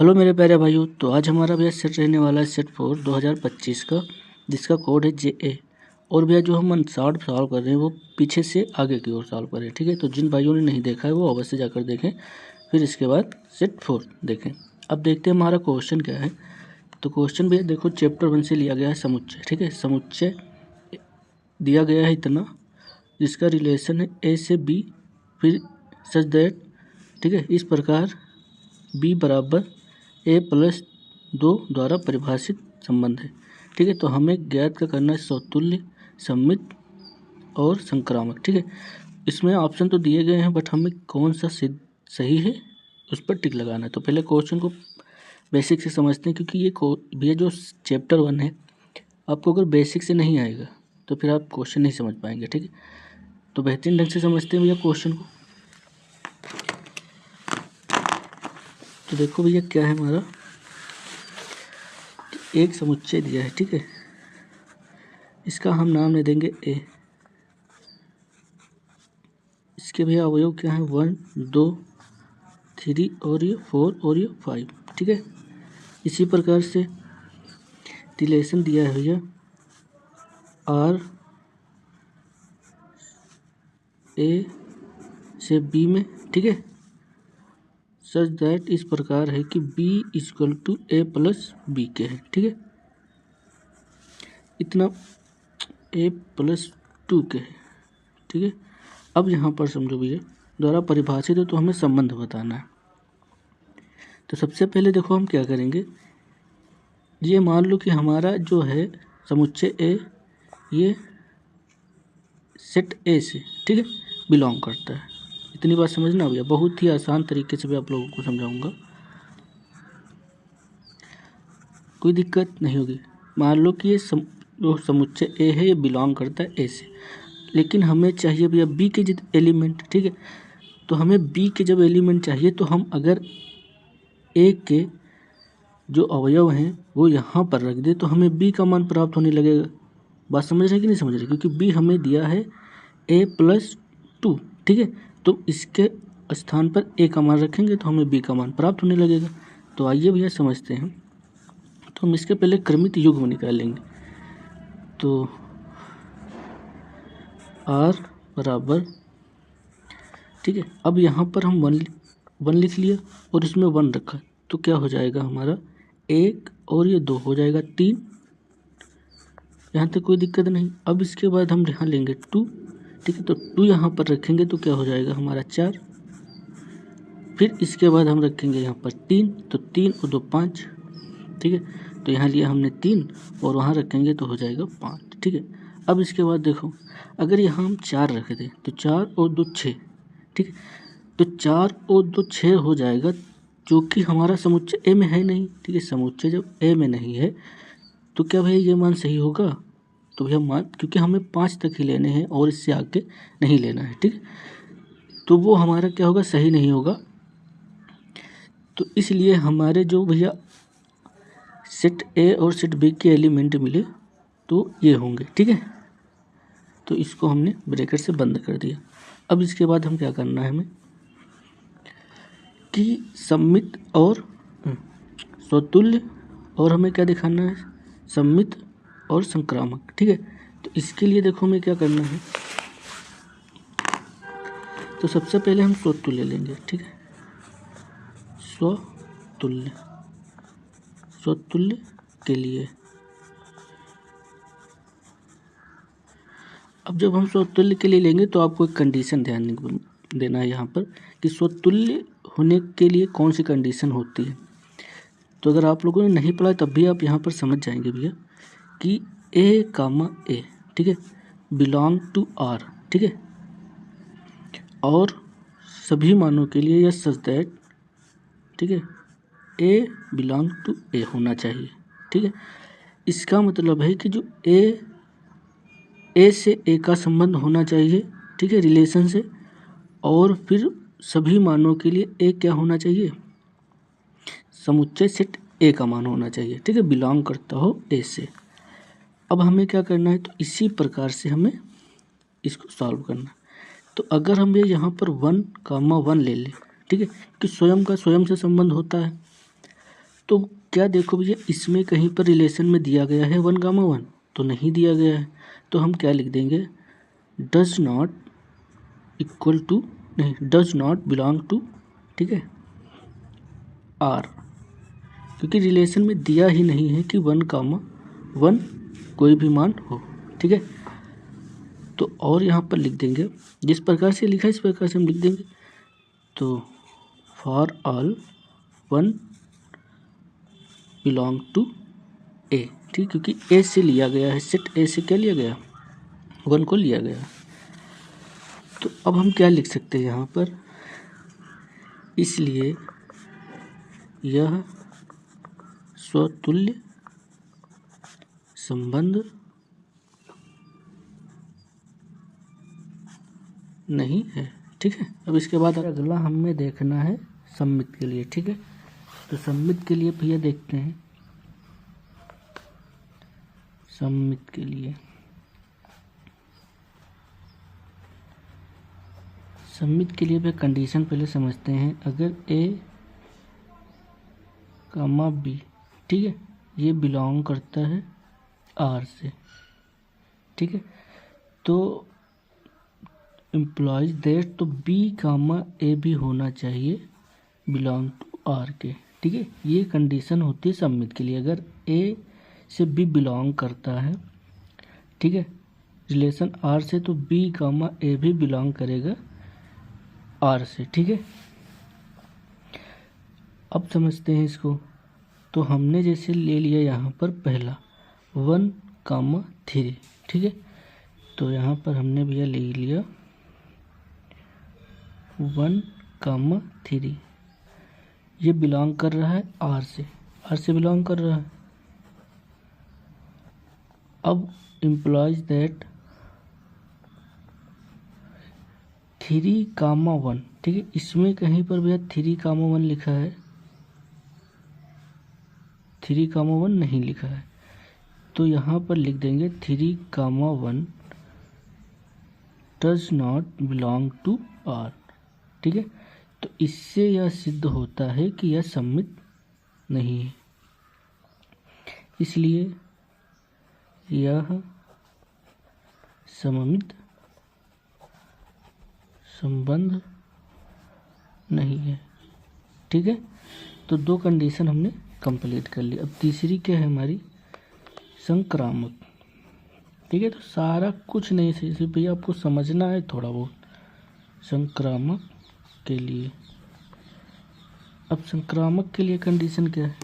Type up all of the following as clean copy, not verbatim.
Hello मेरे प्यारे भाइयों। तो आज हमारा भैया सेट रहने वाला है सेट 4 2025 का, जिसका कोड है JA। और भैया जो हम अनसॉल्व सॉल्व कर रहे हैं वो पीछे से आगे की ओर सॉल्व कर रहे हैं, ठीक है। तो जिन भाइयों ने नहीं देखा है वो अवश्य जाकर देखें, फिर इसके बाद सेट 4 देखें। अब देखते हैं हमारा क्वेश्चन क्या है। तो क्वेश्चन भैया देखो चैप्टर 1 से लिया गया है समुच्चय, ठीक है। समुच्चय दिया गया है इतना, जिसका रिलेशन है A से B, फिर सच दैट, ठीक है, इस प्रकार B बराबर A+2 द्वारा परिभाषित संबंध है, ठीक है। तो हमें ज्ञात का करना है समतुल्य, सममित और संक्रामक, ठीक है। इसमें ऑप्शन तो दिए गए हैं, बट हमें कौन सा सही है उस पर टिक लगाना है। तो पहले क्वेश्चन को बेसिक से समझते हैं, क्योंकि ये जो चैप्टर 1 है, आपको अगर बेसिक से नहीं आएगा तो फिर आप क्वेश्चन नहीं समझ पाएंगे, ठीक है। तो बेहतरीन ढंग से समझते हैं भैया क्वेश्चन को। तो देखो भैया क्या है हमारा, एक समुच्चय दिया है, ठीक है। इसका हम नाम दे देंगे A। इसके भैया अवयव क्या है, 1, 2, 3 और ये 4 और ये 5, ठीक है। इसी प्रकार से रिलेशन दिया है भैया R A से B में, ठीक है। सच दैट इस प्रकार है कि B = A+B के है, ठीक है। इतना A+2 के है, ठीक है। अब यहाँ पर समझो भैया द्वारा परिभाषित है, तो हमें संबंध बताना है। तो सबसे पहले देखो हम क्या करेंगे, ये मान लो कि हमारा जो है समुच्चय A, ये सेट A से, ठीक है, बिलोंग करता है। इतनी बात समझना भैया, बहुत ही आसान तरीके से भी आप लोगों को समझाऊंगा, कोई दिक्कत नहीं होगी। मान लो कि ये जो समुच्चय A है ये बिलोंग करता है A से, लेकिन हमें चाहिए भैया B के एलिमेंट, ठीक है। तो हमें B के जब एलिमेंट चाहिए, तो हम अगर A के जो अवयव हैं वो यहाँ पर रख दे, तो हमें B का मान प्राप्त होने लगेगा। बात समझ रहे हैं कि नहीं समझ रहे, क्योंकि B हमें दिया है A+2, ठीक है। तो इसके स्थान पर A का मान रखेंगे तो हमें B का मान प्राप्त होने लगेगा। तो आइए भैया समझते हैं। तो हम इसके पहले क्रमित युग्म निकालेंगे। तो R बराबर, ठीक है। अब यहाँ पर हम 1 लिख लिया और इसमें 1 रखा, तो क्या हो जाएगा हमारा 1 और ये 2 हो जाएगा 3। यहाँ तक कोई दिक्कत नहीं। अब इसके बाद हम यहाँ लेंगे 2, ठीक है। तो 2 यहाँ पर रखेंगे तो क्या हो जाएगा हमारा 4। फिर इसके बाद हम रखेंगे यहाँ पर 3, तो 3 और 2 5, ठीक है। तो यहाँ लिया हमने 3 और वहाँ रखेंगे तो हो जाएगा 5, ठीक है। अब इसके बाद देखो, अगर यहाँ हम 4 रख दें तो 4 और 2 6, ठीक है। तो 4 और 2 6 हो जाएगा, जो कि हमारा समुच्चय A में है नहीं, ठीक है। समुच्चय जब A में नहीं है तो क्या भैया ये मान सही होगा? तो भैया मान, क्योंकि हमें 5 तक ही लेने हैं और इससे आगे नहीं लेना है, ठीक है। तो वो हमारा क्या होगा, सही नहीं होगा। तो इसलिए हमारे जो भैया सेट A और सेट B के एलिमेंट मिले तो ये होंगे, ठीक है। तो इसको हमने ब्रैकेट से बंद कर दिया। अब इसके बाद हम क्या करना है, हमें कि सममित और स्वतुल्य, और हमें क्या दिखाना है, सममित और संक्रामक, ठीक है। तो इसके लिए देखो हमें क्या करना है। तो सबसे पहले हम स्वतुल्य लेंगे, ठीक है। स्वतुल्य के लिए अब जब हम स्वतुल्य के लिए लेंगे तो आपको एक कंडीशन ध्यान देना है यहाँ पर, कि स्वतुल्य होने के लिए कौन सी कंडीशन होती है। तो अगर आप लोगों ने नहीं पढ़ा तब भी आप यहाँ पर समझ जाएंगे भैया, कि A, ठीक है, बिलोंग टू R, ठीक है। और सभी मानों के लिए यह सच दैट, ठीक है, A बिलोंग टू A होना चाहिए, ठीक है। इसका मतलब है कि जो A से A का संबंध होना चाहिए, ठीक है, रिलेशन से। और फिर सभी मानों के लिए A क्या होना चाहिए, समुच्चय सेट A का मान होना चाहिए, ठीक है, बिलोंग करता हो A से। अब हमें क्या करना है, तो इसी प्रकार से हमें इसको सॉल्व करना। तो अगर हम ये यहाँ पर 1, 1 ले लें, ठीक है, कि स्वयं का स्वयं से संबंध होता है, तो क्या देखो भैया, इसमें कहीं पर रिलेशन में दिया गया है 1,1 तो नहीं दिया गया है, तो हम क्या लिख देंगे, डज नॉट इक्वल टू, नहीं, डज नॉट बिलोंग टू, ठीक है, आर, क्योंकि रिलेशन में दिया ही नहीं है कि 1,1 कोई भी मान हो, ठीक है। तो और यहाँ पर लिख देंगे, जिस प्रकार से लिखा है इस प्रकार से हम लिख देंगे। तो फॉर ऑल 1 बिलोंग टू ए, ठीक, क्योंकि ए से लिया गया है, सेट ए से क्या लिया गया, 1 को लिया गया। तो अब हम क्या लिख सकते हैं यहाँ पर, इसलिए यह स्वतुल्य संबंध नहीं है, ठीक है। अब इसके बाद अगला हमें देखना है सम्मित के लिए, ठीक है। तो सम्मित के लिए भैया देखते हैं, सम्मित के लिए, सम्मित के लिए भैया कंडीशन पहले समझते हैं। अगर ए कामा बी, ठीक है, ये बिलोंग करता है आर से, ठीक है, तो इम्प्लॉइज दैट, तो बी कामा ए भी होना चाहिए बिलोंग टू आर के, ठीक है। ये कंडीशन होती है सम्मित के लिए। अगर ए से बी बिलोंग करता है, ठीक है, रिलेशन आर से, तो बी कामा ए भी बिलोंग करेगा आर से, ठीक है। अब समझते हैं इसको। तो हमने जैसे ले लिया यहाँ पर पहला 1,3, ठीक है। तो यहाँ पर हमने भैया ले लिया 1,3, ये बिलोंग कर रहा है आर से बिलोंग कर रहा है। अब इम्प्लॉइज दैट 3,1, ठीक है, इसमें कहीं पर भैया 3,1 लिखा है, 3,1 नहीं लिखा है, तो यहाँ पर लिख देंगे 3,1 does not belong to R, ठीक है। तो इससे यह सिद्ध होता है कि यह सम्मित नहीं है, इसलिए यह सममित संबंध नहीं है, ठीक है। तो 2 कंडीशन हमने कंप्लीट कर ली। अब तीसरी क्या है हमारी, संक्रामक, ठीक है। तो सारा कुछ नहीं, सिर्फ भैया आपको समझना है थोड़ा बहुत संक्रामक के लिए। अब संक्रामक के लिए कंडीशन क्या है,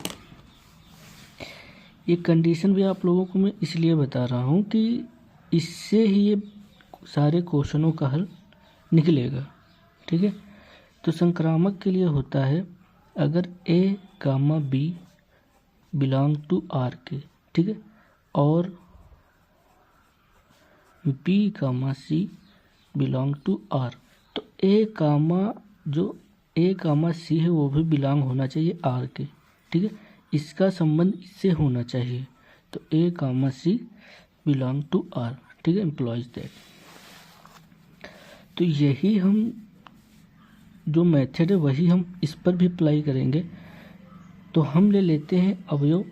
ये कंडीशन भी आप लोगों को मैं इसलिए बता रहा हूँ कि इससे ही ये सारे क्वेश्चनों का हल निकलेगा, ठीक है। तो संक्रामक के लिए होता है, अगर A comma B belong to R के, ठीक है, और B comma C belong to R, तो ए कामा सी है वो भी बिलोंग होना चाहिए आर के, ठीक है। इसका संबंध इससे होना चाहिए। तो A comma C belong to R, ठीक है, एम्प्लॉइज दैट। तो यही हम जो मेथड है वही हम इस पर भी अप्लाई करेंगे। तो हम ले लेते हैं अवयव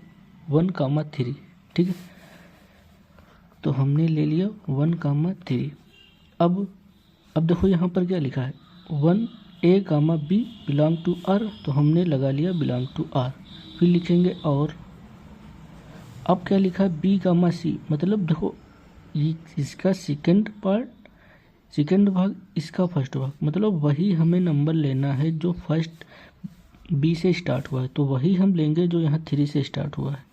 1,3, ठीक है। तो हमने ले लिया 1,3। अब देखो यहाँ पर क्या लिखा है, 1 ए comma B belong to R, तो हमने लगा लिया बिलोंग टू आर। फिर लिखेंगे और अब क्या लिखा है, बी कामा सी, मतलब देखो ये इसका सेकंड भाग, इसका फर्स्ट भाग, मतलब वही हमें नंबर लेना है जो फर्स्ट बी से स्टार्ट हुआ है, तो वही हम लेंगे जो यहाँ 3 से स्टार्ट हुआ है।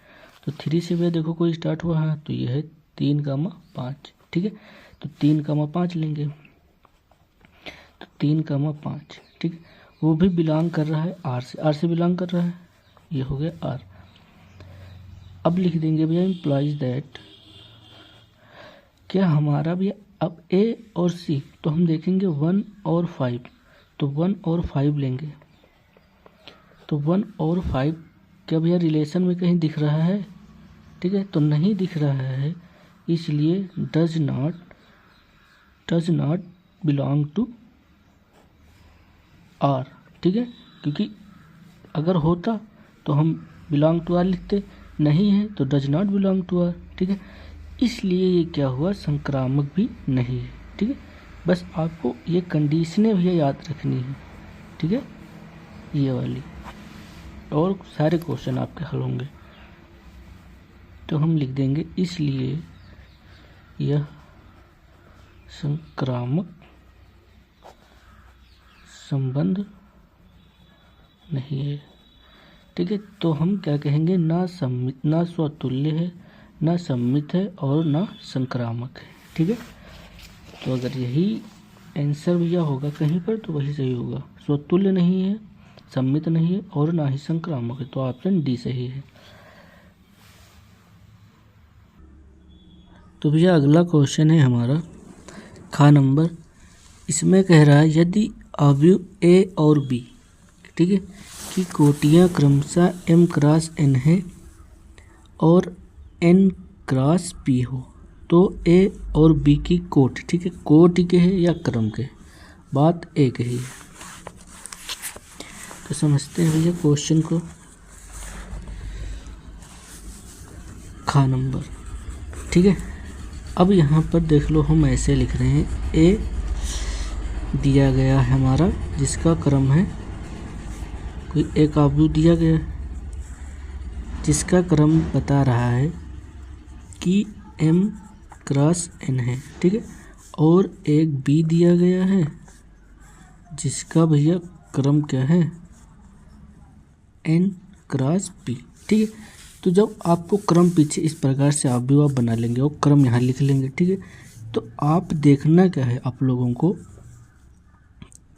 तो 3 से भी देखो कोई स्टार्ट हुआ है, तो ये है 3,5, ठीक है। तो 3,5 लेंगे, तो 3,5, ठीक है, वो भी बिलोंग कर रहा है आर से बिलोंग कर रहा है, ये हो गया आर। अब लिख देंगे भैया इम्प्लॉइज दैट, क्या हमारा भैया अब ए और सी, तो हम देखेंगे 1 और 5, तो 1 और 5 लेंगे। तो 1 और 5 क्या भैया रिलेशन में कहीं दिख रहा है, ठीक है, तो नहीं दिख रहा है, इसलिए does not belong to R, ठीक है। क्योंकि अगर होता तो हम बिलोंग टू आर लिखते, नहीं है तो does not belong to R. ठीक है, इसलिए ये क्या हुआ, संक्रामक भी नहीं है। ठीक है, बस आपको ये कंडीशनें भैया याद रखनी है। ठीक है, ये वाली, और सारे क्वेश्चन आपके हल होंगे। तो हम लिख देंगे इसलिए यह संक्रामक संबंध नहीं है। ठीक है, तो हम क्या कहेंगे, ना सम्मित, ना स्वतुल्य है, ना सम्मित है और ना संक्रामक है। ठीक है, तो अगर यही आंसर भैया होगा कहीं पर तो वही सही होगा। स्वतुल्य नहीं है, सम्मित नहीं है और ना ही संक्रामक है, तो ऑप्शन डी सही है। तो भैया अगला क्वेश्चन है हमारा खा नंबर। इसमें कह रहा है यदि अवयव ए और बी, ठीक है, की कोटियाँ क्रमशः m क्रॉस n है और n क्रॉस p हो तो a और b की कोटि, ठीक है, कोटि के है या क्रम के, बात एक ही है। तो समझते हैं भैया क्वेश्चन को। खा नंबर, ठीक है, अब यहाँ पर देख लो हम ऐसे लिख रहे हैं, a दिया गया है हमारा जिसका क्रम है, कोई एक अवयव दिया गया है जिसका क्रम बता रहा है कि m क्रॉस n है। ठीक है, और एक b दिया गया है जिसका भैया क्रम क्या है, n क्रॉस p। ठीक है, तो जब आपको क्रम पीछे इस प्रकार से अवयव आप बना लेंगे और क्रम यहाँ लिख लेंगे। ठीक है, तो आप देखना क्या है आप लोगों को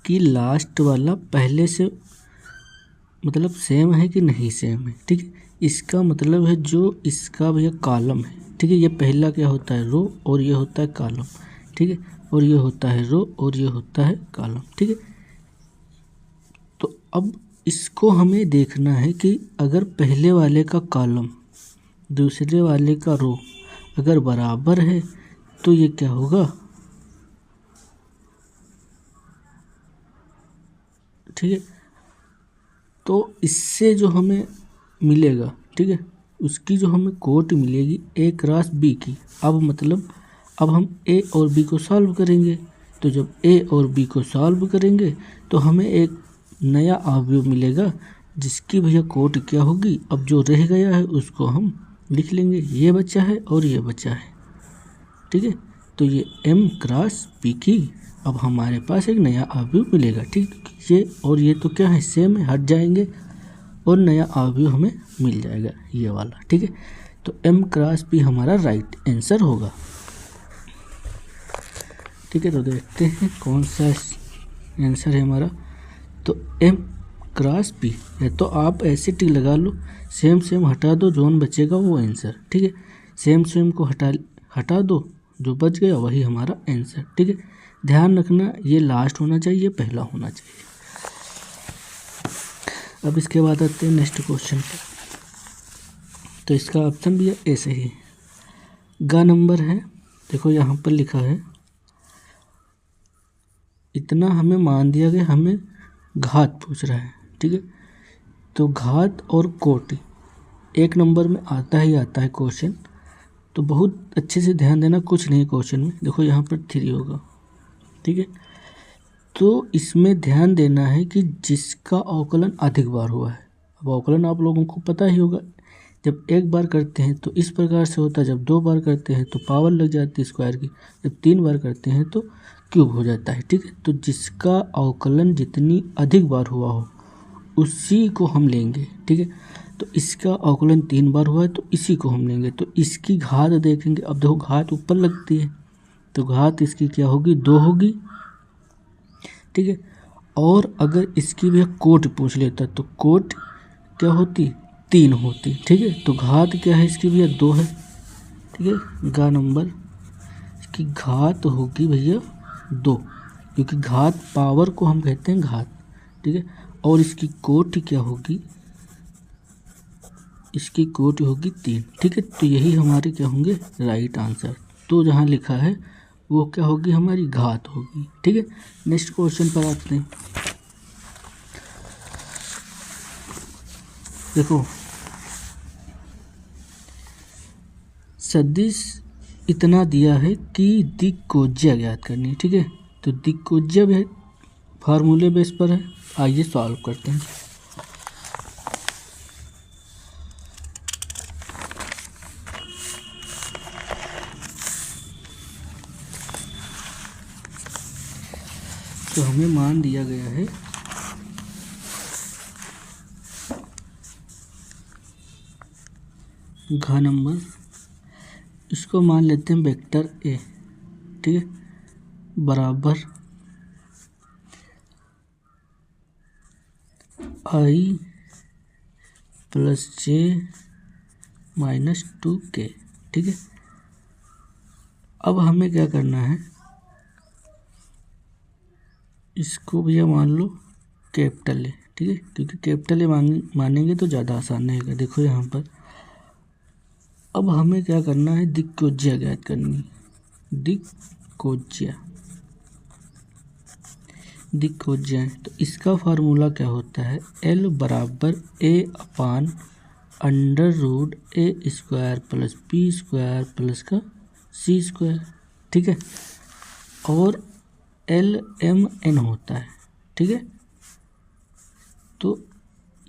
कि लास्ट वाला पहले से मतलब सेम है कि नहीं सेम है। ठीक है, इसका मतलब है जो इसका भैया कॉलम है, ठीक है, ये पहला क्या होता है, रो, और ये होता है कॉलम। ठीक है, और ये होता है रो और ये होता है कॉलम। ठीक है, तो अब इसको हमें देखना है कि अगर पहले वाले का कॉलम दूसरे वाले का रो अगर बराबर है तो ये क्या होगा, ठीक है, तो इससे जो हमें मिलेगा, ठीक है, उसकी जो हमें कोटि मिलेगी ए क्रॉस बी की। अब मतलब अब हम ए और बी को सॉल्व करेंगे, तो जब ए और बी को सॉल्व करेंगे तो हमें एक नया अवयव मिलेगा जिसकी भैया कोटि क्या होगी, अब जो रह गया है उसको हम लिख लेंगे, ये बचा है और ये बचा है। ठीक है, तो ये m क्रॉस p की अब हमारे पास एक नया अवयव मिलेगा। ठीक, ये और ये तो क्या है, सेम है, हट जाएंगे और नया अवयव हमें मिल जाएगा ये वाला। ठीक है, तो m क्रॉस p हमारा राइट आंसर होगा। ठीक है, तो देखते हैं कौन सा आंसर है हमारा। तो m क्रॉस p है, तो आप ऐसे टिक लगा लो, सेम सेम हटा दो, जोन बचेगा वो आंसर। ठीक है, सेम सेम को हटा दो, जो बच गया वही हमारा आंसर। ठीक है, ध्यान रखना ये लास्ट होना चाहिए, पहला होना चाहिए। अब इसके बाद आते हैं नेक्स्ट क्वेश्चन पर। तो इसका ऑप्शन भी ऐसे ही गा नंबर है। देखो यहाँ पर लिखा है इतना हमें मान दिया गया, हमें घात पूछ रहा है। ठीक है, तो घात और कोटि एक नंबर में आता ही आता है क्वेश्चन, तो बहुत अच्छे से ध्यान देना, कुछ नहीं क्वेश्चन में। देखो यहाँ पर 3 होगा। ठीक है, तो इसमें ध्यान देना है कि जिसका अवकलन अधिक बार हुआ है। अब अवकलन आप लोगों को पता ही होगा, जब एक बार करते हैं तो इस प्रकार से होता है, जब 2 बार करते हैं तो पावर लग जाती है स्क्वायर की, जब 3 बार करते हैं तो क्यूब हो जाता है। ठीक है, तो जिसका अवकलन जितनी अधिक बार हुआ हो उसी को हम लेंगे। ठीक है, तो इसका अवकलन 3 बार हुआ है तो इसी को हम लेंगे, तो इसकी घात देखेंगे। अब देखो घात ऊपर लगती है तो घात इसकी क्या होगी, 2 होगी। ठीक है, और अगर इसकी भी कोट पूछ लेता तो कोट क्या होती, 3 होती। ठीक है, तो घात क्या है इसकी भैया, 2 है। ठीक है, गा नंबर इसकी घात होगी भैया 2, क्योंकि घात पावर को हम कहते हैं घात। ठीक है, और इसकी कोटि क्या होगी, इसकी कोटि होगी 3। ठीक है, तो यही हमारे क्या होंगे राइट आंसर। तो जहाँ लिखा है वो क्या होगी, हमारी घात होगी। ठीक है, नेक्स्ट क्वेश्चन पर आते हैं। देखो सदिश इतना दिया है कि दिक्कोज्या ज्ञात करनी है। ठीक है, तो दिक्कोज्या भी फार्मूले बेस पर है। आइए सॉल्व करते हैं। तो हमें मान दिया गया है घ नंबर, इसको मान लेते हैं वेक्टर ए। ठीक है, बराबर i plus J minus 2k। ठीक है, अब हमें क्या करना है, इसको भैया मान लो कैपिटल ए। ठीक है, क्योंकि कैपिटल ए मानेंगे तो ज़्यादा आसान रहेगा। देखो यहाँ पर अब हमें क्या करना है, दिक्कोज्या ज्ञात करनी है। दिक्कोज्या तो इसका फार्मूला क्या होता है, L बराबर A upon under root A square plus B square plus का सी स्क्वायर। ठीक है, और LMN होता है। ठीक है, तो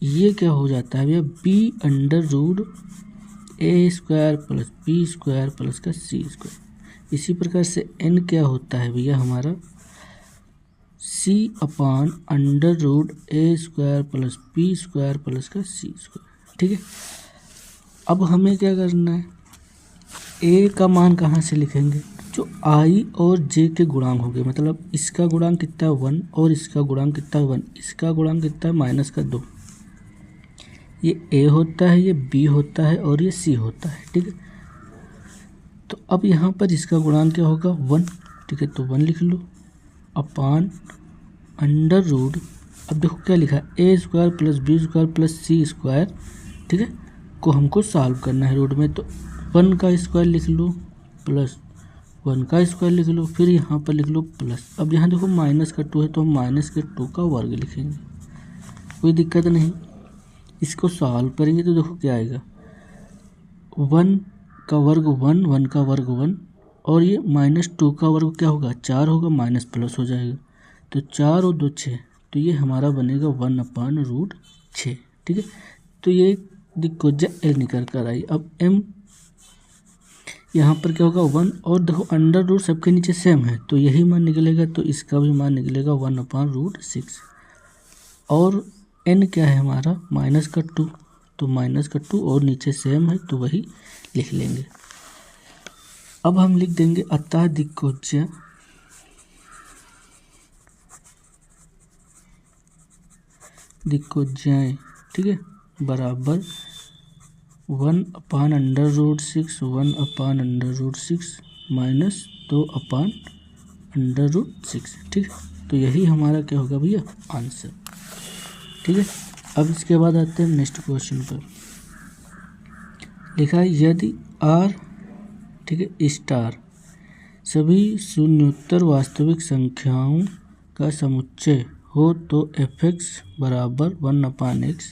ये क्या हो जाता है भैया, बी अंडर रूट ए square plus B square plus का सी स्क्वायर। इसी प्रकार से n क्या होता है भैया हमारा, सी अपान अंडर रूट ए square plus B square plus का सी स्क्वायर। ठीक है, अब हमें क्या करना है, ए का मान कहाँ से लिखेंगे, जो i और j के गुणांक हो गए। मतलब इसका गुणांक कितना है 1 और इसका गुणांक कितना है 1, इसका गुणांक कितना है माइनस का 2। ये a होता है, ये b होता है और ये c होता है। ठीक है, तो अब यहाँ पर इसका गुणांक क्या होगा 1। ठीक है, तो 1 लिख लो अपान अंडर रूट, अब देखो क्या लिखा है, a square plus B square plus c square. ठीक है, को हमको सॉल्व करना है रूट में, तो 1 का स्क्वायर लिख लो प्लस 1 का स्क्वायर लिख लो, फिर यहाँ पर लिख लो प्लस। अब यहाँ देखो माइनस का 2 है तो हम माइनस के 2 का वर्ग लिखेंगे, कोई दिक्कत नहीं। इसको सॉल्व करेंगे तो देखो क्या आएगा, 1 का वर्ग 1, 1 का वर्ग 1 और ये माइनस 2 का वर्ग क्या होगा 4 होगा, माइनस प्लस हो जाएगा। तो 4 और 2 6, तो ये हमारा बनेगा 1 अपान रूट 6। ठीक है, तो ये दिक्कोज्या L निकल कर आई। अब M यहाँ पर क्या होगा 1, और देखो अंडर रूट सबके नीचे सेम है तो यही मान निकलेगा, तो इसका भी मान निकलेगा 1 अपान रूट 6। और n क्या है हमारा माइनस का 2, तो माइनस का 2 और नीचे सेम है तो वही लिख लेंगे। अब हम लिख देंगे अतः दिक्कोज्याएं। ठीक है, बराबर 1 upon under root 6, 1 upon under root 6 minus 2 upon under root 6। ठीक है, तो यही हमारा क्या होगा भैया आंसर। ठीक है, अब इसके बाद आते हैं नेक्स्ट क्वेश्चन पर। लिखा है यदि r ठीक है स्टार सभी शून्योत्तर वास्तविक संख्याओं का समुच्चय हो तो fx बराबर 1 अपान x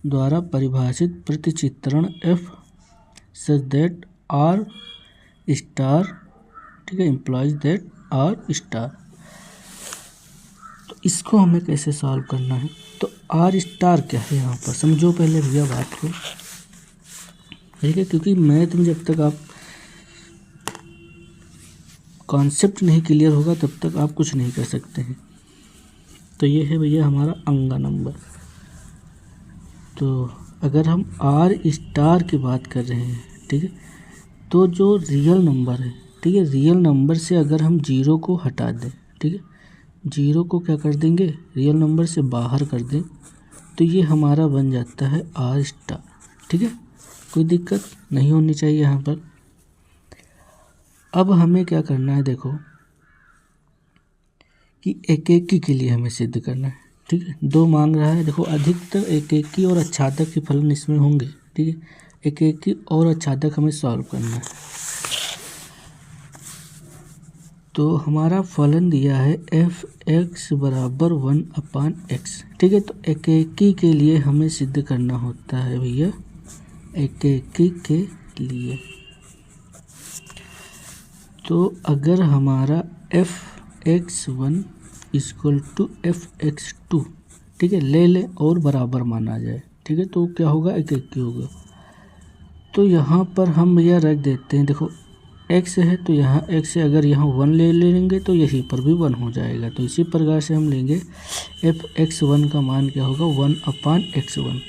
द्वारा परिभाषित प्रतिचित्रण f such that r star ठीक है इम्प्लॉइज दैट r स्टार। तो इसको हमें कैसे सॉल्व करना है, तो r स्टार क्या है यहाँ पर समझो पहले भैया बात को। ठीक है, क्योंकि मैथ में जब तक आप कॉन्सेप्ट नहीं क्लियर होगा तब तक आप कुछ नहीं कर सकते हैं। तो ये है भैया हमारा अंगा नंबर। तो अगर हम आर स्टार की बात कर रहे हैं ठीक है, तो जो रियल नंबर है ठीक है, रियल नंबर से अगर हम जीरो को हटा दें ठीक है, जीरो को क्या कर देंगे रियल नंबर से बाहर कर दें तो ये हमारा बन जाता है आर स्टार। ठीक है, कोई दिक्कत नहीं होनी चाहिए यहाँ पर। अब हमें क्या करना है देखो कि एकेकी के लिए हमें सिद्ध करना है। ठीक है, दो मांग रहा है, देखो अधिकतर एकेकी और अच्छादक के फलन इसमें होंगे। ठीक है, एकेकी और अच्छादक हमें सॉल्व करना है। तो हमारा फलन दिया है एफ एक्स बराबर 1 अपान एक्स। ठीक है, तो एकेकी के लिए हमें सिद्ध करना होता है भैया, एकेकी के लिए तो अगर हमारा f(x1) इक्वल टू f(x2), ठीक है, ले लें और बराबर माना जाए, ठीक है, तो क्या होगा, एक एक होगा। तो यहाँ पर हम यह रख देते हैं, देखो x है तो यहाँ x से अगर यहाँ 1 ले लेंगे तो यहीं पर भी 1 हो जाएगा। तो इसी प्रकार से हम लेंगे f(x1) का मान क्या होगा, 1/x1।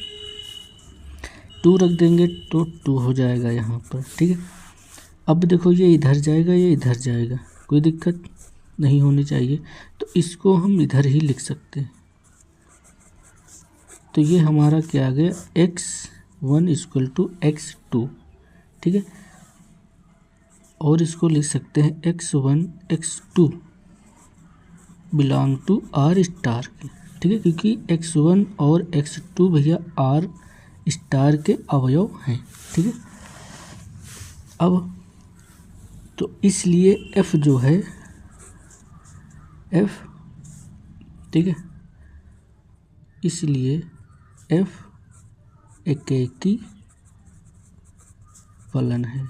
2 रख देंगे तो 2 हो जाएगा यहाँ पर, ठीक है। अब देखो ये इधर जाएगा, ये इधर जाएगा, कोई दिक्कत नहीं होनी चाहिए, तो इसको हम इधर ही लिख सकते हैं। तो ये हमारा क्या आ गया, x1 इक्वल टू x2, ठीक है। और इसको लिख सकते हैं x1 x2 belong to r star के, ठीक है, क्योंकि x1 और x2 भैया r स्टार के अवयव हैं, ठीक है। अब तो इसलिए f जो है f, ठीक है, इसलिए f एकेकी फलन है,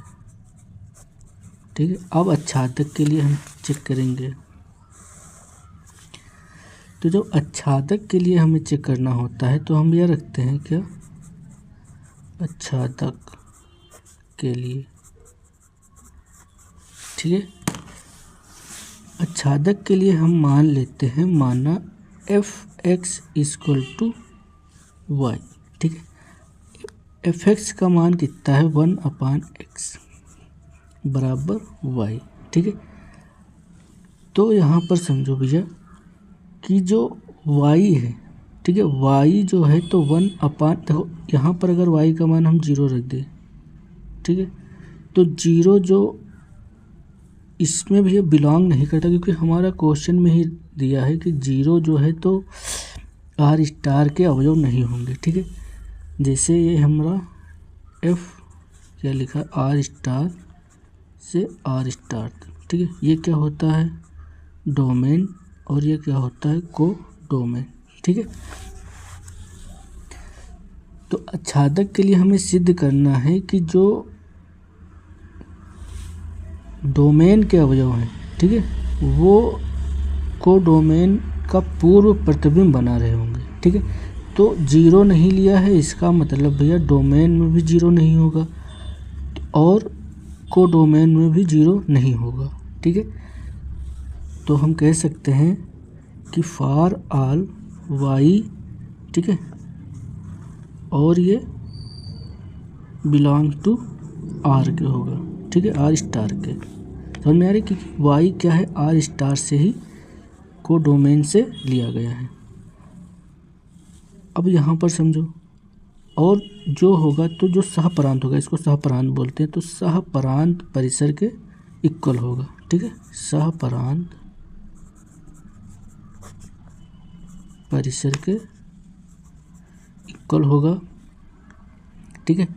ठीक है। अब आच्छादक के लिए हम चेक करेंगे। तो जब आच्छादक के लिए हमें चेक करना होता है तो हम यह रखते हैं क्या, आच्छादक के लिए, ठीक है। आच्छादक के लिए हम मान लेते हैं, माना f(x) इक्वल टू y, ठीक है। f(x) का मान कितना है, 1/x बराबर y, ठीक है। तो यहाँ पर समझो भैया कि जो y है, ठीक है, y जो है तो 1/, देखो यहाँ पर अगर y का मान हम 0 रख दें, ठीक है, तो 0 जो इसमें भैया बिलोंग नहीं करता, क्योंकि हमारा क्वेश्चन में ही दिया है कि 0 जो है तो r स्टार के अवयव नहीं होंगे, ठीक है। जैसे ये हमारा f क्या लिखा, r स्टार से r स्टार, ठीक है, ये क्या होता है, डोमेन, और ये क्या होता है, को डोमेन, ठीक है। तो आच्छादक के लिए हमें सिद्ध करना है कि जो डोमेन के अवयव हैं, ठीक है, वो को डोमेन का पूर्व प्रतिबिंब बना रहे होंगे, ठीक है। तो 0 नहीं लिया है, इसका मतलब भैया डोमेन में भी 0 नहीं होगा और को डोमेन में भी 0 नहीं होगा, ठीक है। तो हम कह सकते हैं कि फॉर ऑल y, ठीक है, और ये बिलोंग टू r के होगा, ठीक है, r स्टार के। समझ में आ रही कि y क्या है, r स्टार से ही को डोमेन से लिया गया है। अब यहाँ पर समझो, और जो होगा तो जो सहपरांत होगा, इसको सहपरांत बोलते हैं, तो सहपरांत परिसर के इक्वल होगा, ठीक है, सहपरांत परिसर के इक्वल होगा, ठीक है।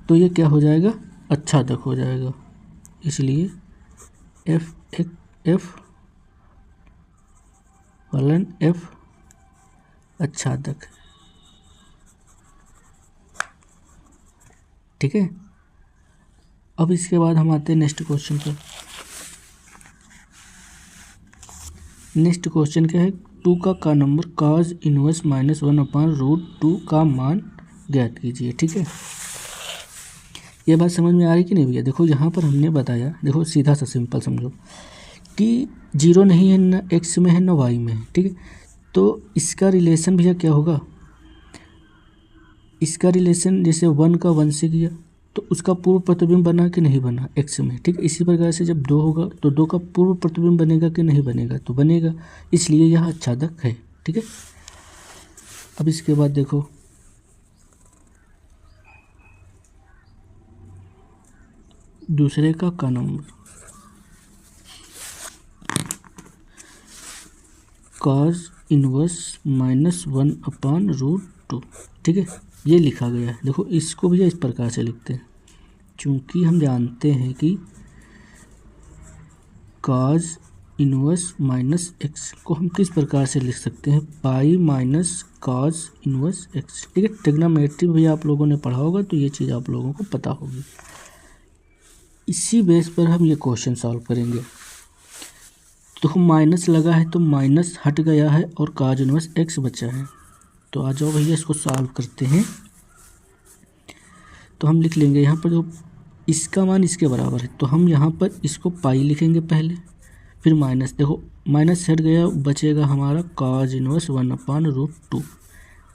तो ये क्या हो जाएगा, आच्छादक हो जाएगा, इसलिए f फलन f आच्छादक, ठीक है। अब इसके बाद हम आते हैं नेक्स्ट क्वेश्चन पर। नेक्स्ट क्वेश्चन क्या है, 2 का नंबर cos इनवर्स -1/√2 का मान ज्ञात कीजिए, ठीक है। ये बात समझ में आ रही कि नहीं भैया, देखो यहाँ पर हमने बताया, देखो सीधा सा सिंपल समझो कि 0 नहीं है, ना x में है ना y में है, ठीक है। तो इसका रिलेशन भैया क्या होगा, इसका रिलेशन जैसे 1 का 1 से किया तो उसका पूर्व प्रतिबिंब बना कि नहीं बना, x में, ठीक है। इसी प्रकार से जब 2 होगा तो 2 का पूर्व प्रतिबिंब बनेगा कि नहीं बनेगा, तो बनेगा, इसलिए यह आच्छादक है, ठीक है। अब इसके बाद देखो, दूसरे का नंबर cos इनवर्स -1/√2, ठीक है, ये लिखा गया है। देखो इसको भी इस प्रकार से लिखते हैं, चूँकि हम जानते हैं कि cos इनवर्स -x को हम किस प्रकार से लिख सकते हैं, pi minus cos inverse x, ठीक है। ट्रिग्नोमेट्री भी आप लोगों ने पढ़ा होगा तो ये चीज़ आप लोगों को पता होगी। इसी बेस पर हम ये क्वेश्चन सॉल्व करेंगे। तो माइनस लगा है तो माइनस हट गया है और cos इनवर्स x बचा है। तो आ जाओ भैया इसको सॉल्व करते हैं। तो हम लिख लेंगे यहाँ पर जो इसका मान इसके बराबर है, तो हम यहाँ पर इसको पाई लिखेंगे पहले, फिर माइनस, देखो माइनस हट गया, बचेगा हमारा cos इनवर्स 1/√2।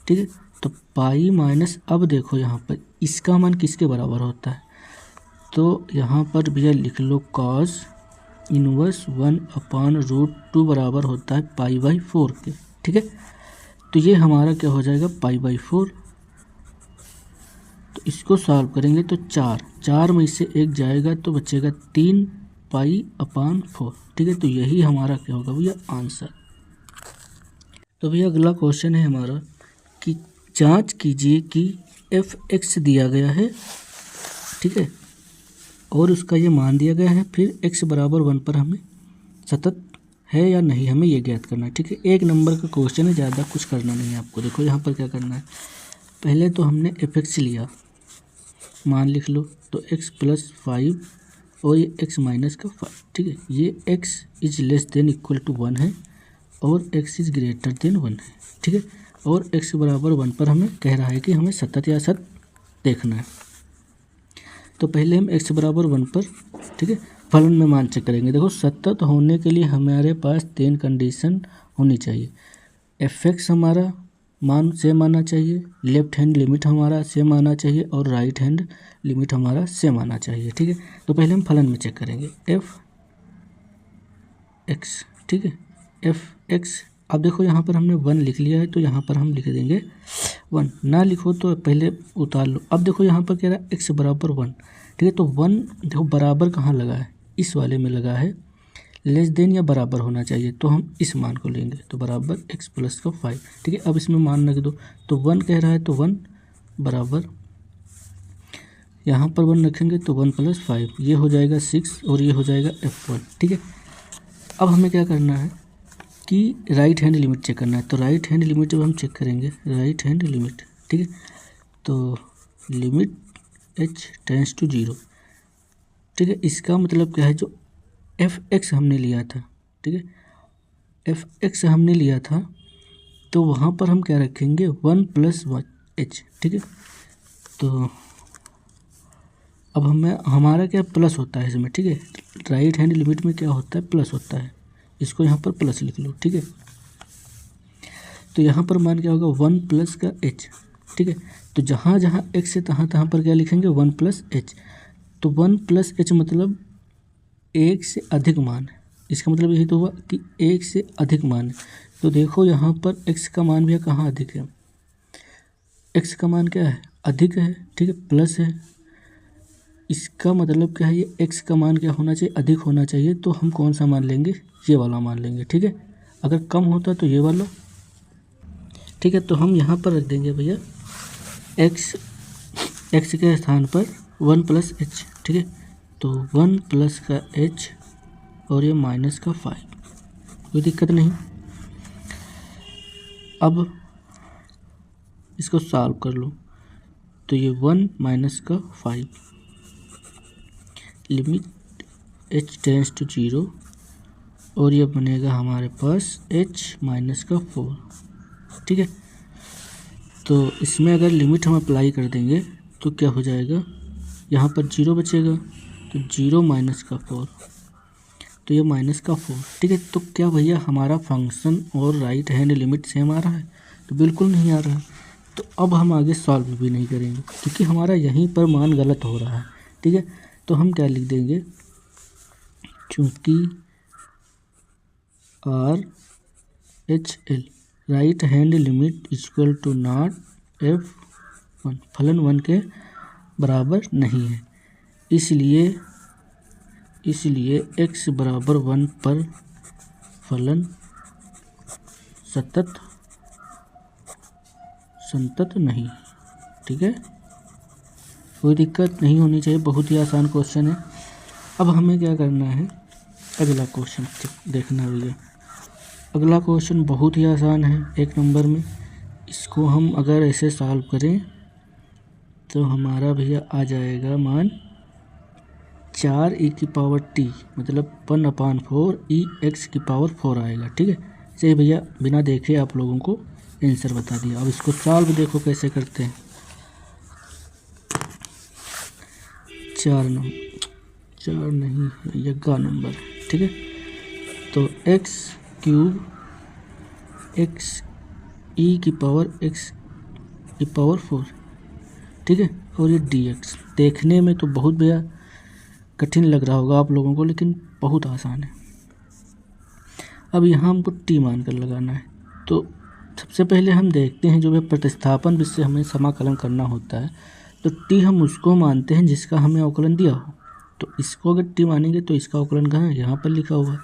ठीक है, तो पाई माइनस, अब देखो यहाँ पर इसका मान किसके बराबर होता है, तो यहाँ पर भैया लिख लो cos इनवर्स 1/√2 बराबर होता है π/4 के। ठीक है, तो ये हमारा क्या हो जाएगा π/4। तो इसको सॉल्व करेंगे तो 4 में इससे 1 जाएगा तो बचेगा 3 π/4। ठीक है, तो यही हमारा क्या होगा भैया आंसर। तो भैया अगला क्वेश्चन है हमारा कि जांच कीजिए कि f(x) दिया गया है, ठीक है, और उसका ये मान दिया गया है, फिर x बराबर 1 पर हमें सतत है या नहीं, हमें ये ज्ञात करना है। ठीक है, 1 नंबर का क्वेश्चन है, ज़्यादा कुछ करना नहीं है आपको। देखो यहाँ पर क्या करना है, पहले तो हमने f(x) लिया, मान लिख लो, तो x + 5 और ये x - 5। ठीक है, ये x ≤ 1 है और x > 1 है। ठीक है, और x बराबर 1 पर हमें कह रहा है कि हमें सतत या असत देखना है। तो पहले हम x बराबर 1 पर, ठीक है, फलन में मान चेक करेंगे। देखो सतत होने के लिए हमारे पास 3 कंडीशन होनी चाहिए। f(x) हमारा मान सेम आना चाहिए, लेफ्ट हैंड लिमिट हमारा सेम आना चाहिए और राइट हैंड लिमिट हमारा सेम आना चाहिए। ठीक है, तो पहले हम फलन में चेक करेंगे f(x). ठीक है, f(x), अब देखो यहाँ पर हमने 1 लिख लिया है, तो यहाँ पर हम लिख देंगे 1, ना लिखो तो पहले उतार लो। अब देखो यहाँ पर कह रहा है x बराबर 1। ठीक है, तो 1 देखो बराबर कहाँ लगा है, इस वाले में लगा है, लेस देन या बराबर होना चाहिए, तो हम इस मान को लेंगे, तो बराबर x + 5। ठीक है, अब इसमें मान रख दो, तो 1 कह रहा है तो 1 बराबर, यहाँ पर 1 रखेंगे तो 1 + 5, ये हो जाएगा 6 और ये हो जाएगा f1। ठीक है, अब हमें क्या करना है कि राइट हैंड लिमिट चेक करना है। तो राइट हैंड लिमिट जब हम चेक करेंगे, राइट हैंड लिमिट, ठीक है, तो लिमिट h टेंड्स टू 0। ठीक है, इसका मतलब क्या है, जो f(x) हमने लिया था, ठीक है, f(x) हमने लिया था, तो वहाँ पर हम क्या रखेंगे 1 + h। ठीक है, तो अब हमारा क्या प्लस होता है इसमें। ठीक है, राइट हैंड लिमिट में क्या होता है, प्लस होता है, इसको यहाँ पर प्लस लिख लो। ठीक है, तो यहाँ पर मान क्या होगा 1 + का h। ठीक है, तो जहाँ जहाँ x है तहाँ तहाँ पर क्या लिखेंगे 1 + h। तो 1 + h मतलब 1 से अधिक मान है, इसका मतलब यही तो हुआ कि 1 से अधिक मान है। तो देखो यहाँ पर x का मान भी कहाँ अधिक है, x का मान क्या है, अधिक है। ठीक है, प्लस है, इसका मतलब क्या है, ये x का मान क्या होना चाहिए, अधिक होना चाहिए। तो हम कौन सा मान लेंगे, ये वाला मान लेंगे। ठीक है, अगर कम होता तो ये वाला। ठीक है, तो हम यहाँ पर रख देंगे भैया x के स्थान पर 1 + h। ठीक है, तो 1 + का h और ये -5, कोई दिक्कत नहीं। अब इसको सॉल्व कर लो, तो ये 1 - 5, लिमिट h टेंड्स टू 0 और ये बनेगा हमारे पास h - 4। ठीक है, तो इसमें अगर लिमिट हम अप्लाई कर देंगे तो क्या हो जाएगा, यहाँ पर 0 बचेगा, तो 0 - 4, तो ये -4। ठीक है, तो क्या भैया हमारा फंक्शन और राइट हैंड लिमिट सेम आ रहा है, तो बिल्कुल नहीं आ रहा है। तो अब हम आगे सॉल्व भी नहीं करेंगे क्योंकि हमारा यहीं पर मान गलत हो रहा है। ठीक है, तो हम क्या लिख देंगे, चूँकि RHL right hand limit = not f1, फलन 1 के बराबर नहीं है, इसलिए x बराबर 1 पर फलन संतत नहीं। ठीक है, कोई दिक्कत नहीं होनी चाहिए, बहुत ही आसान क्वेश्चन है। अब हमें क्या करना है, अगला क्वेश्चन देखना भैया। अगला क्वेश्चन बहुत ही आसान है, 1 नंबर में। इसको हम अगर ऐसे सॉल्व करें तो हमारा भैया आ जाएगा मान 4e⁻t मतलब 1/4 e⁻⁴ आएगा। ठीक है, चलिए भैया बिना देखे आप लोगों को आंसर बता दिया। अब इसको सॉल्व देखो कैसे करते हैं। 4 नहीं ये का नंबर। ठीक है, तो x³ e⁻⁴ ठीक है, और ये dx देखने में तो बहुत भैया कठिन लग रहा होगा आप लोगों को, लेकिन बहुत आसान है। अब यहाँ हमको t मान कर लगाना है। तो सबसे पहले हम देखते हैं जो है प्रतिस्थापन जिससे हमें समाकलन करना होता है, तो t हम उसको मानते हैं जिसका हमें अवकलन दिया हो। तो इसको अगर t मानेंगे तो इसका अवकलन कहाँ है, यहाँ पर लिखा हुआ है।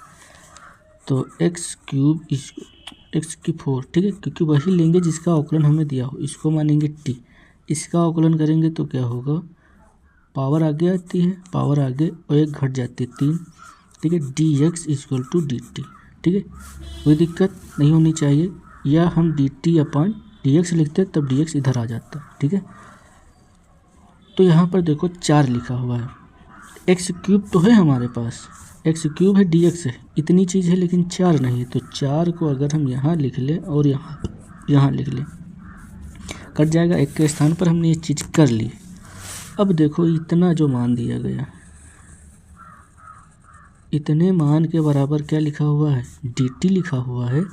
तो x³ x⁴, ठीक है, क्योंकि वही लेंगे जिसका अवकलन हमें दिया हो। इसको मानेंगे t, इसका अवकलन करेंगे तो क्या होगा, पावर आगे आती है, पावर आगे और एक घट जाती है 3। ठीक है, dx = dt। ठीक है, कोई दिक्कत नहीं होनी चाहिए, या हम dt/dx लिखते तब dx इधर आ जाता। ठीक है, तो यहाँ पर देखो 4 लिखा हुआ है, x³ तो है हमारे पास, x³ है, dx है, इतनी चीज़ है, लेकिन 4 नहीं है। तो 4 को अगर हम यहाँ लिख लें और यहाँ लिख लें, कट जाएगा, एक के स्थान पर हमने ये चीज़ कर ली। अब देखो इतना जो मान दिया गया, इतने मान के बराबर क्या लिखा हुआ है, dt लिखा हुआ है।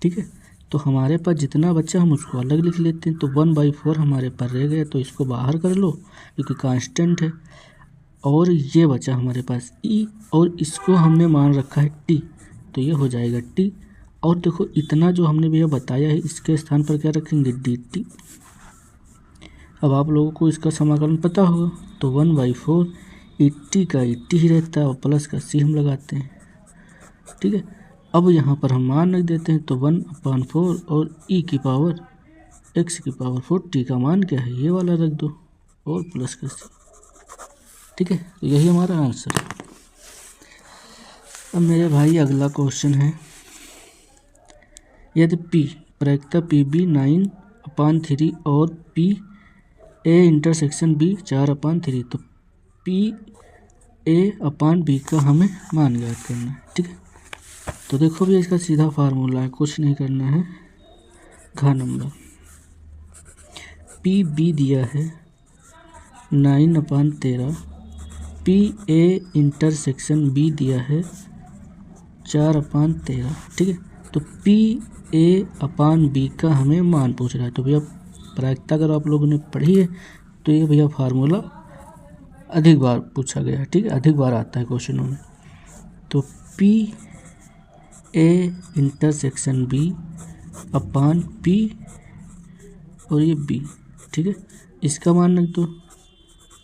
ठीक है, तो हमारे पास जितना बच्चा हम उसको अलग लिख लेते हैं। तो 1/4 हमारे पास रह गया, तो इसको बाहर कर लो क्योंकि कांस्टेंट है। और ये बचा हमारे पास e, और इसको हमने मान रखा है t, तो ये हो जाएगा t। और देखो इतना जो हमने भैया बताया है, इसके स्थान पर क्या रखेंगे, dt। अब आप लोगों को इसका समाकलन पता होगा, तो 1/4 80 का 80 ही रहता है, और प्लस का c हम लगाते हैं। ठीक है, अब यहाँ पर हम मान रख देते हैं, तो 1/4 और e⁻x⁴ t का मान क्या है, ये वाला रख दो, और प्लस का c। ठीक है, तो यही हमारा आंसर है। अब मेरे भाई अगला क्वेश्चन है, यदि p प्रायिकता PB 9/3 और PA∩B 4/3, तो PA/B का हमें मान ज्ञात करना है। ठीक है, तो देखो भी इसका सीधा फार्मूला है, कुछ नहीं करना है, घा नंबर PB दिया है 9/13, PA∩B दिया है 4/13। ठीक है, तो PA/B का हमें मान पूछ रहा है। तो भैया प्रायिकता अगर आप लोगों ने पढ़ी है तो ये भैया फार्मूला अधिक बार पूछा गया है। ठीक है, अधिक बार आता है क्वेश्चनों में। तो PA∩B/P और ये B। ठीक है, इसका मान रख दो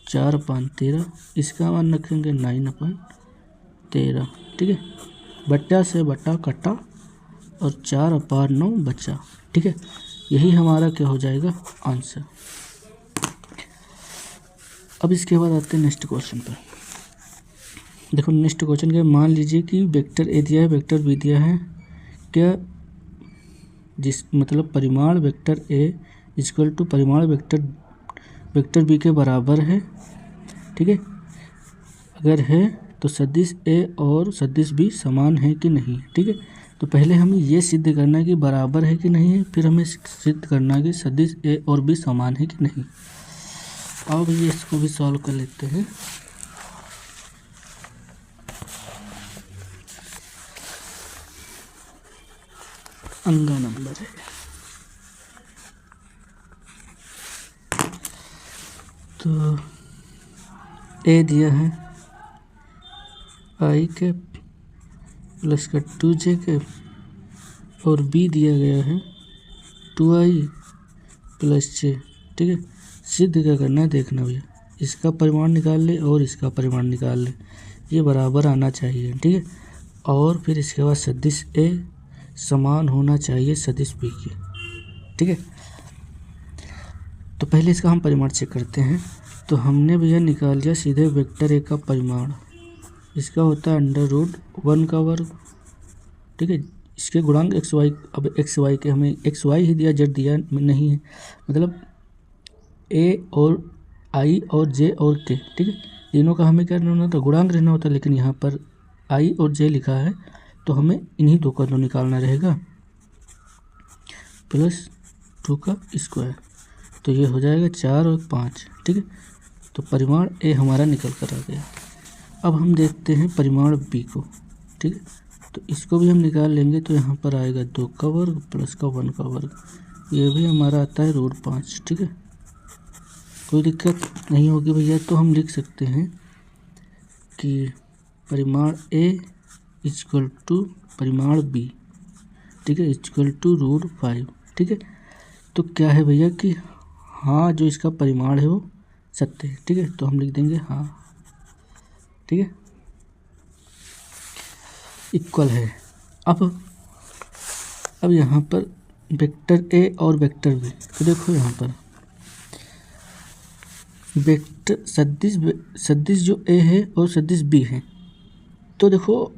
4/13, इसका मान रखेंगे 9/13। ठीक है, बट्टा से बट्टा कटा और 4/9 बचा। ठीक है, यही हमारा क्या हो जाएगा, आंसर। अब इसके बाद आते हैं नेक्स्ट क्वेश्चन पर। देखो नेक्स्ट क्वेश्चन क्या, मान लीजिए कि वेक्टर ए दिया है, वेक्टर बी दिया है, क्या जिस मतलब परिमाण वेक्टर ए = परिमाण वेक्टर बी के बराबर है। ठीक है, अगर है तो सदिश ए और सदिश बी समान है कि नहीं। ठीक है, तो पहले हमें ये सिद्ध करना है कि बराबर है कि नहीं है, फिर हमें सिद्ध करना है कि सदिश ए और बी समान है कि नहीं। अब ये इसको भी सॉल्व कर लेते हैं। अंगा नंबर है, तो ए दिया है i प्लस का 2j और बी दिया गया है 2i प्लस j। ठीक है, सिद्ध क्या करना है, देखना भैया, इसका परिमाण निकाल ले और इसका परिमाण निकाल ले, ये बराबर आना चाहिए। ठीक है, और फिर इसके बाद सदिश ए समान होना चाहिए सदिश बी के। ठीक है, तो पहले इसका हम परिमाण चेक करते हैं। तो हमने भैया निकाल लिया सीधे वेक्टर ए का परिमाण, इसका होता है √1 का वर्ग। ठीक है, इसके गुणांक xy, अब xy के हमें xy ही दिया, z दिया नहीं है, मतलब a और i और j और k। ठीक है, तीनों का हमें क्या रहना होता, गुणांक रहना होता, लेकिन यहाँ पर i और j लिखा है तो हमें इन्हीं दो का दो निकालना रहेगा, +2 का स्क्वायर, तो ये हो जाएगा 4 और 5। ठीक है, तो परिमाण ए हमारा निकल कर आ गया। अब हम देखते हैं परिमाण बी को। ठीक है, तो इसको भी हम निकाल लेंगे, तो यहाँ पर आएगा 2 का वर्ग प्लस का 1 का वर्ग, ये भी हमारा आता है √5। ठीक है, कोई दिक्कत नहीं होगी भैया। तो हम लिख सकते हैं कि परिमाण ए इक्वल टू परिमाण बी, ठीक है, इक्वल टू √5। ठीक है, तो क्या है भैया कि हाँ जो इसका परिमाण है वो सत्य है। ठीक है, तो हम लिख देंगे हाँ। ठीक है, इक्वल है। अब यहाँ पर वेक्टर ए और वेक्टर बी, तो देखो यहाँ पर वेक्टर सदिश जो ए है और सदिश बी है, तो देखो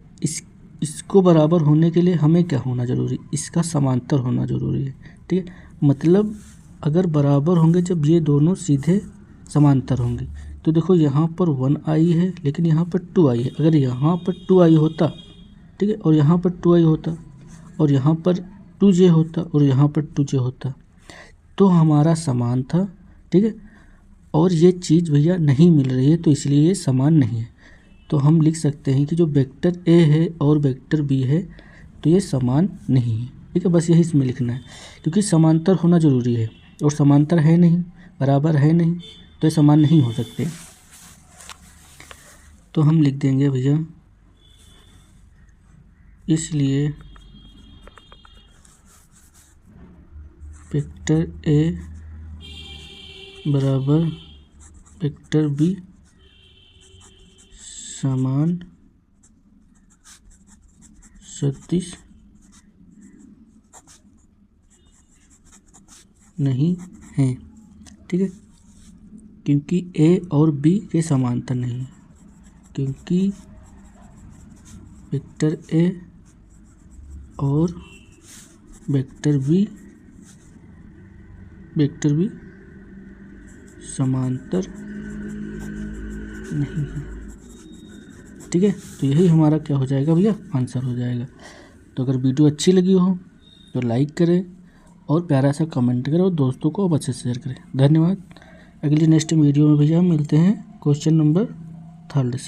इसको बराबर होने के लिए हमें क्या होना जरूरी, इसका समांतर होना जरूरी है। ठीक है, मतलब अगर बराबर होंगे जब ये दोनों सीधे समांतर होंगे, तो देखो यहाँ पर 1i है लेकिन यहाँ पर 2i है। अगर यहाँ पर 2i होता, ठीक है, और यहाँ पर 2i होता और यहाँ पर 2j होता और यहाँ पर 2j होता, तो हमारा समान था। ठीक है, और ये चीज़ भैया नहीं मिल रही है, तो इसलिए ये समान नहीं है। तो हम लिख सकते हैं कि जो वेक्टर ए है और वेक्टर बी है, तो ये समान नहीं है। ठीक है, बस यही इसमें लिखना है, क्योंकि समांतर होना ज़रूरी है और समांतर है नहीं, बराबर है नहीं, तो ये समान नहीं हो सकते। तो हम लिख देंगे भैया, इसलिए वेक्टर ए बराबर वेक्टर बी समान सदिश नहीं है। ठीक है, क्योंकि ए और बी के समांतर नहीं है, क्योंकि वेक्टर ए और वेक्टर बी समांतर नहीं है। ठीक है, तो यही हमारा क्या हो जाएगा भैया, आंसर हो जाएगा। तो अगर वीडियो अच्छी लगी हो तो लाइक करें और प्यारा सा कमेंट करें और दोस्तों को अच्छे से शेयर करें। धन्यवाद। अगली नेक्स्ट वीडियो में भैया हम मिलते हैं क्वेश्चन नंबर 3 से।